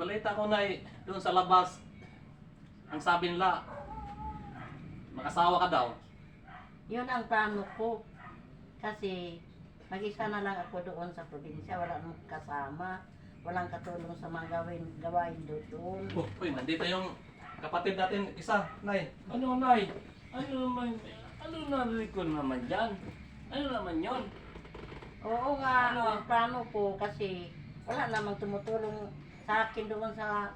balita ko na doon sa labas, ang sabi nila, mag-asawa ka daw. Yun ang plano ko. Kasi mag-isa na lang ako doon sa probinsya. Wala nang kasama. Walang katulong sa mga gawain doon. Uy, nandito yung kapatid natin isa, Nay. Ano, Nay? Ano narinig ko naman dyan? Ano naman yon? Oo nga, Ano? ang plano ko kasi wala namang tumutulong sa akin doon sa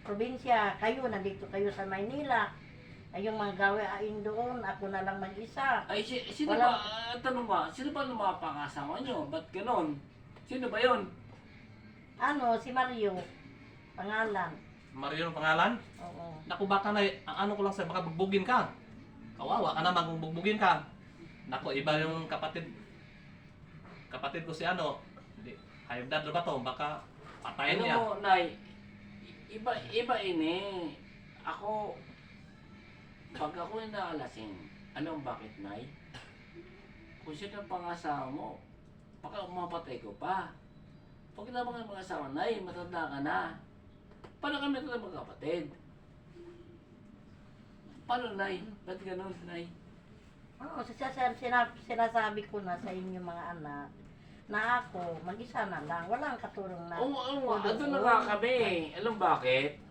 probinsya. Kayo, nandito kayo sa Maynila. Ay, yung mga gawain doon, ako na lang mag-isa. Ay, sino Wala- ba, tanong ba, sino ba ng mga pangasawa nyo? Ba't ganon? Sino ba yon? Ano, si Mario. Pangalan. Mario ang pangalan? Oo. Naku, baka ang ano ko lang sa'yo, baka bugbugin ka. Kawawa ka naman kung bugbugin ka. Naku, iba yung kapatid. Kapatid ko si ano. Hayop dad ba to? Baka patayin Ano niya. mo, Nay? Iba ini. Ako, pag ako inaalasing, alam mo bakit, Nay? Kung sino ang pangasawa mo, baka umapatay ko pa. Pag naman ang mga asawa, Nay, matanda ka na. Paano kami ito magkapatid? Paano, Nay? Ba't ganun, Nay? Oo, sinasabi ko na sa inyo mga anak na ako, mag-isa na lang. Walang katulong na. Oo, ando na nga kami. Alam bakit?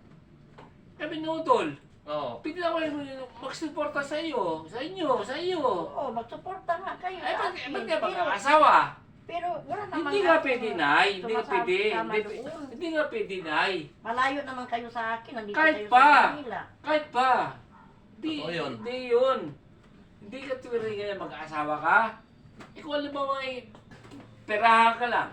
Kami nutol. Oo. Pwede na kayo magsuporta sa iyo. Sa inyo, sa iyo. Oo, magsuporta nga kayo. Ay, sa ba't akin. ka Pero- mag-asawa? Pero wala naman Hindi nga kayo pwede, Nay. Hindi nga sumasama pwede. doon. Hindi nga pwede, Nay. Malayo naman kayo sa akin. Nandito Kahit kayo pa. sa Manila. Kahit pa. Hindi, Totoo yun. hindi yun. Hindi ka tuwing ngayon mag-asawa ka. Ikaw alam mo may perahan ka lang.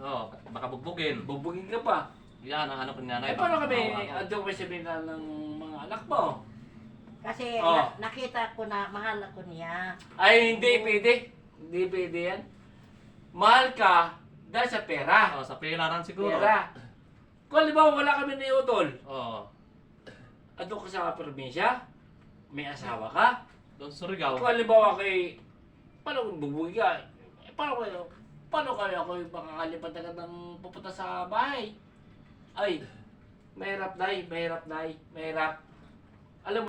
Oo, baka bugbugin. Bubugin ka pa. Yan ang ano ko niya, Nay. Eh, paano kami, Kawawa ako. ando ko sabihin na ng mga anak mo? Kasi Oh. nakita ko na mahal ako niya. Ay, hindi pwede. Hindi pwede yan. Mahal ka dahil sa pera. Oo, sa piraran siguro. Pera. Kung halimbawa wala kami ni Utol, Oo. ando ka sa probinsya, may asawa ka. Doon sa Surigao. Kung halimbawa paano kung bubugi ka? Paano kaya ako makakalipat agad ng pupunta sa bahay? Ay, mahirap, Nay. Mahirap. Alam mo,